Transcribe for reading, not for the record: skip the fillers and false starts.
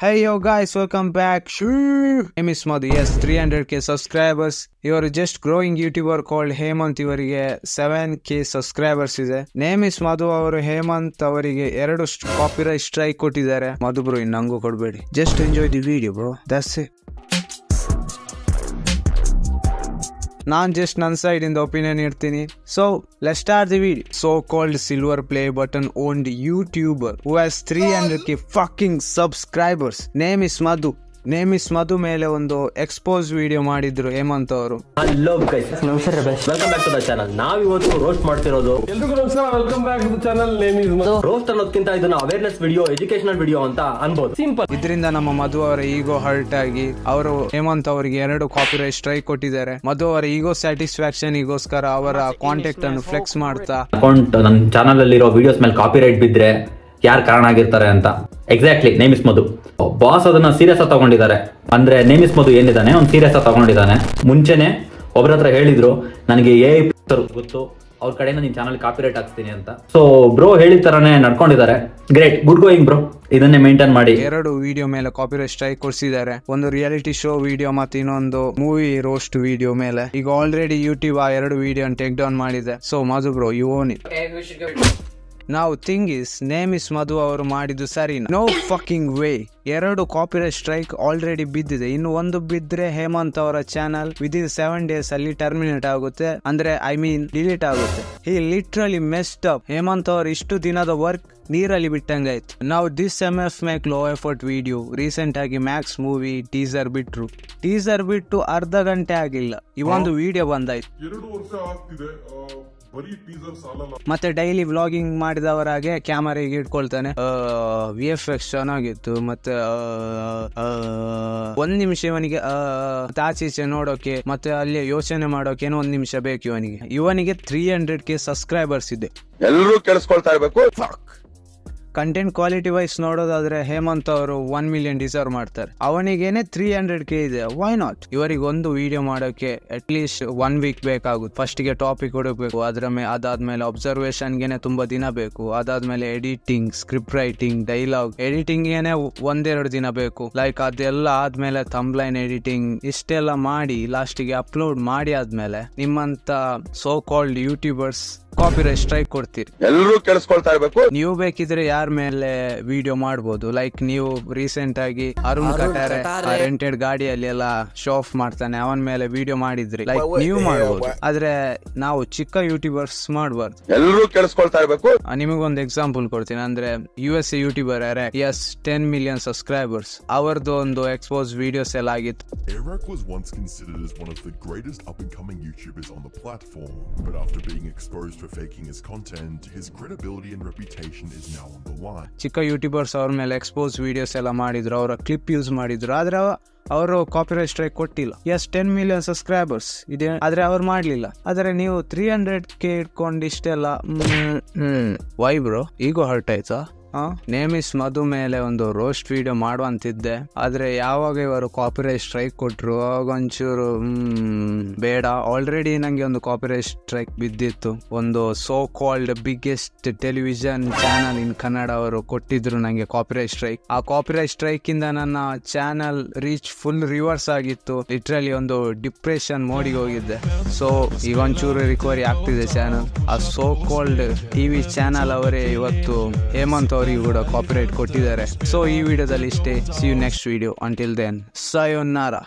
Hey yo guys, welcome back. Name is Madhu. Yes, 300k subscribers. You are just growing YouTuber called Hemant. ಇವರಿಗೆ 7k subscribers ಇದೆ. Name is Madhu. ಅವರು ಹೇಮಂತ್ ಅವರಿಗೆ 2 copyright strike ಕೊಟ್ಟಿದ್ದಾರೆ. ಮಧು bro ಇನ್ನಂಗೂ ಕೊಡಬೇಡಿ. Just enjoy the video bro. That's it. ನಾನು just ನನ್ನ side ಇಂದ opinion ಇರ್ತೀನಿ. So let's start the video. So called silver play button owned YouTuber who has 300k fucking subscribers. Name is Madhu ಮೇಲೆ ಒಂದು expose video ಮಾಡಿದ್ರು ಹೇಮಂತ್ ಅವರು. Hello guys, ನಮಸ್ಕಾರ, welcome back to the channel. ನಾವು ಇವತ್ತು ರೋಸ್ಟ್ ಮಾಡ್ತಿರೋದು. ಎಲ್ರಿಗೂ ನಮಸ್ಕಾರ, welcome back to the channel. Name is Madhu. Roast ಅನ್ನೋದಕ್ಕಿಂತ ಇದನ್ನ ಅವೇರ್ನೆಸ್ ವಿಡಿಯೋ, ಎಜುಕೇಶನಲ್ ವಿಡಿಯೋ ಅಂತ ಅನ್ಬೋದು. ಸಿಂಪಲ್. ಇದರಿಂದ ನಮ್ಮ ಮಧು ಅವರ ಈಗೋ ಹರ್ಟ್ ಆಗಿ ಅವರು ಹೇಮಂತ್ ಅವರಿಗೆ 2 ಕಾಪಿರೈಟ್ ಸ್ಟ್ರೈಕ್ ಕೊಟ್ಟಿದ್ದಾರೆ. ಮಧು ಅವರ ಈಗೋ ಸ್ಯಾಟಿಸ್ಫ್ಯಾಕ್ಷನ್ ಗೋಸ್ಕರ ಅವರ ಕಾಂಟ್ಯಾಕ್ಟ್ ಅನ್ನು ಫ್ಲೆಕ್ಸ್ ಮಾಡ್ತಾ ಅಕೌಂಟ್ ನನ್ನ ಚಾನಲ್ ಅಲ್ಲಿರೋ ವಿಡಿಯೋಸ್ ಮೇಲೆ ಕಾಪಿರೈಟ್ ಬಿದ್ರೆ ಯಾರು ಕಾರಣ ಆಗಿರ್ತಾರೆ ಅಂತ. Exactly, name is Madhu. Boss ಅದನ್ನ ಸೀರಿಯಸ್ ಆಗಿ ತಗೊಂಡಿದ್ದಾರೆ. ಅಂದ್ರೆ ನೇಮ್ ಇಸ್ ಮಧು ಏನಿದ್ದಾನೆ ಅವ್ನು ಸೀರಿಯಸ್ ಆಗಿ ತಗೊಂಡಿದ್ದಾನೆ. ಮುಂಚೆನೆ ಒಬ್ರ ಹತ್ರ ಹೇಳಿದ್ರು ನನಗೆ ಗೊತ್ತು, ಅವ್ರ ಕಡೆಯಿಂದ ನಿನ್ ಚಾನಲ್ ಕಾಪಿರೈಟ್ ಹಾಕ್ಸ್ತೀನಿ ಅಂತ. ಸೊ ಬ್ರೋ ಹೇಳಿದ ತರನೇ ನಡ್ಕೊಂಡಿದ್ದಾರೆ. Great, good going bro. ಇದನ್ನೇ ಮೇಂಟೈನ್ ಮಾಡಿ. 2 ವಿಡಿಯೋ ಮೇಲೆ ಕಾಪಿರೈಟ್ ಸ್ಟ್ರೈಕ್ ಕೊಡ್ಸಿದ್ದಾರೆ. ಒಂದು ರಿಯಾಲಿಟಿ ಶೋ ವಿಡಿಯೋ ಮತ್ತೆ ಇನ್ನೊಂದು ಮೂವಿ ರೋಸ್ಟ್ ವಿಡಿಯೋ ಮೇಲೆ. ಈಗ ಆಲ್ರೆಡಿ ಯೂಟ್ಯೂಬ್ ಆ 2 ವಿಡಿಯೋ ಟೇಕ್ ಡೌನ್ ಮಾಡಿದೆ. So Madhu bro, you own it. ನಾವು thing is name is Madhu ಅವರು ಮಾಡಿದ್ದು ಸರಿ? No fucking way. 2 copyright strike already ಬಿದ್ದಿದೆ. ಇನ್ನು ಒಂದು ಬಿದ್ರೆ ಹೇಮಂತ್ ಅವರ ಚಾನಲ್ ವಿದಿನ್ 7 days ಅಲ್ಲಿ ಟರ್ಮಿನೇಟ್ ಆಗುತ್ತೆ. ಅಂದ್ರೆ ಡಿಲೀಟ್ ಆಗುತ್ತೆ. He literally messed up. Hemanth ಅವರು ಇಷ್ಟು ದಿನದ ವರ್ಕ್ ನೀರಲ್ಲಿ ಬಿಟ್ಟಂಗಾಯ್ತು. ನಾವು this MF make low effort video recent ಆಗಿ ಮ್ಯಾಕ್ಸ್ ಮೂವಿ ಟೀಸರ್ ಬಿಟ್ಟು ಅರ್ಧ ಗಂಟೆ ಆಗಿಲ್ಲ ಈ ಒಂದು ವಿಡಿಯೋ ಬಂದಾಯ್ತು. 2 ವರ್ಷ ಆಗ್ತಿದೆ. ಮತ್ತೆ ಡೈಲಿ ವ್ಲಾಗಿಂಗ್ ಮಾಡಿದವರಾಗೆ ಕ್ಯಾಮರಾಗೆ ಇಟ್ಕೊಳ್ತಾನೆ. VFX ಚೆನ್ನಾಗಿತ್ತು. ಮತ್ತೆ 1 ನಿಮಿಷ ಇವನಿಗೆ ಆಚೀಚೆ ನೋಡೋಕೆ ಮತ್ತೆ ಅಲ್ಲಿ ಯೋಚನೆ ಮಾಡೋಕೆ 1 ನಿಮಿಷ ಬೇಕು ಇವನಿಗೆ 300k ಸಬ್ಸ್ಕ್ರೈಬರ್ಸ್ ಇದೆ. ಎಲ್ಲರೂ ಕೇಳಿಸ್ಕೊಳ್ತಾ ಇರ್ಬೇಕು. ಕಂಟೆಂಟ್ ಕ್ವಾಲಿಟಿ ವೈಸ್ ನೋಡೋದಾದ್ರೆ ಹೇಮಂತ್ ಅವರು 1 million ಡಿಸರ್ವ್ ಮಾಡ್ತಾರೆ. ಅವನಿಗೇನೆ 300k ಇದೆ. Why not? ಇವರಿಗೆ ಒಂದು ವಿಡಿಯೋ ಮಾಡೋಕೆ ಅಟ್ ಲೀಸ್ಟ್ 1 week ಬೇಕಾಗುತ್ತೆ. ಫಸ್ಟ್ ಗೆ ಟಾಪಿಕ್ ಹುಡುಕ್ಬೇಕು, ಅದಾದ್ಮೇಲೆ ಅಬ್ಸರ್ವೇಷನ್ ಗೆನೆ ತುಂಬಾ ದಿನ ಬೇಕು. ಅದಾದ್ಮೇಲೆ editing, script writing, dialogue editing ಗೆನೆ 1-2 ದಿನ ಬೇಕು. ಲೈಕ್ ಅದೆಲ್ಲ ಆದ್ಮೇಲೆ ಥಂಬ್ಲೈನ್ ಎಡಿಟಿಂಗ್ ಇಷ್ಟೆಲ್ಲ ಮಾಡಿ ಲಾಸ್ಟಿಗೆ ಅಪ್ಲೋಡ್ ಮಾಡಿ ಆದ್ಮೇಲೆ ನಿಮ್ಮಂತ so called YouTubers copyright strike ಕೊಡ್ತೀರಿ. ಎಲ್ಲರೂ ಕೇಳಿಸ್ಕೊಳ್ತಾ ಇರ್ಬೇಕು. ನೀವು ಬೇಕಿದ್ರೆ ಯಾರ ಮೇಲೆ ವಿಡಿಯೋ ಮಾಡಬಹುದು. ಲೈಕ್ ನೀವು ರೀಸೆಂಟ್ ಆಗಿ ಅರುಣ್ ಕಟಾರೆ ರೆಂಟೆಡ್ ಗಾಡಿಯಲ್ಲಿ ಎಲ್ಲ ಶೋ ಆಫ್ ಮಾಡ್ತಾನೆ, ಅವನ ಮೇಲೆ ವಿಡಿಯೋ ಮಾಡಿದ್ರಿ. ಲೈಕ್ ನೀವು ಮಾಡಬಹುದು, ಆದ್ರೆ ನಾವು ಚಿಕ್ಕ ಯೂಟ್ಯೂಬರ್ಸ್ ಮಾಡಬಾರ್ದು. ಎಲ್ಲರೂ ಕೇಳಿಸ್ಕೊಳ್ತಾ ಇರ್ಬೇಕು. ನಿಮಗೊಂದು ಎಕ್ಸಾಂಪಲ್ ಕೊಡ್ತೀನಿ. ಅಂದ್ರೆ USA YouTuber Arak 10 million subscribers. ಅವರದ್ದು ಒಂದು ಎಕ್ಸ್ಪೋಸ್ ವಿಡಿಯೋಸ್ ಎಲ್ಲ ಆಗಿತ್ತು. Arak was once considered as one of the greatest up-and-coming YouTubers on the platform, but after being exposed for faking his content, his credibility and reputation is now on the line. ಚಿಕ್ಕ YouTubers ಅವ್ರ ಮೇಲೆ expose videos ಎಲ್ಲ ಮಾಡಿದ್ರು, ಅವರ clip use ಮಾಡಿದ್ರು. ಆದ್ರೆ ಅವರು copyright strike ಕೊಟ್ಟಿಲ್ಲ. 10 million ಸಬ್ಸ್ಕ್ರೈಬರ್ಸ್ ಇದೆ, ಆದ್ರೆ ಅವ್ರು ಮಾಡ್ಲಿಲ್ಲ. ಆದ್ರೆ ನೀವು 300k ಇಟ್ಕೊಂಡು ಇಷ್ಟೆಲ್ಲ ವೈ ಬ್ರೋ? ಈಗೋ ಹರ್ಟ್ ಆಯ್ತಾ? ನೇಮ್ ಇಸ್ ಮಧು ಮೇಲೆ ಒಂದು ರೋಸ್ಟ್ ವಿಡಿಯೋ ಮಾಡುವಂತಿದ್ದೆ, ಆದ್ರೆ ಯಾವಾಗ ಇವರು ಕಾಪಿರೈಟ್ ಸ್ಟ್ರೈಕ್ ಕೊಟ್ರು ಅವಾಗ ಒಂಚೂರು ಬೇಡ. ಆಲ್ರೆಡಿ ನಂಗೆ ಒಂದು ಕಾಪಿರೈಟ್ ಸ್ಟ್ರೈಕ್ ಬಿದ್ದಿತ್ತು. ಒಂದು so called biggest television channel ಇನ್ ಕನ್ನಡ ಅವರು ಕೊಟ್ಟಿದ್ರು ನಂಗೆ ಕಾಪಿರೈಟ್ ಸ್ಟ್ರೈಕ್. ಆ ಕಾಪಿರೈಟ್ ಸ್ಟ್ರೈಕ್ ಇಂದ ನನ್ನ ಚಾನಲ್ ರೀಚ್ ಫುಲ್ ರಿವರ್ಸ್ ಆಗಿತ್ತು. ಲಿಟ್ರಲಿ ಒಂದು ಡಿಪ್ರೆಷನ್ ಮೋಡಿಗೆ ಹೋಗಿದ್ದೆ. ಸೊ ಈಗ ಒಂಚೂರು ರಿಕವರಿ ಆಗ್ತಿದೆ ಚಾನಲ್. ಆ ಸೋ ಕಾಲ್ಡ್ TV ಚಾನಲ್ ಅವರೇ ಇವತ್ತು ಹೇಮಂತ್ ಅವರಿಗೆ ಕೂಡ ಕಾಪಿರೈಟ್ ಕೊಟ್ಟಿದ್ದಾರೆ. ಸೊ ಈ ವಿಡಿಯೋದಲ್ಲಿ ಇಷ್ಟೇ. See you next video. Until then, ಸಯೋನಾರಾ.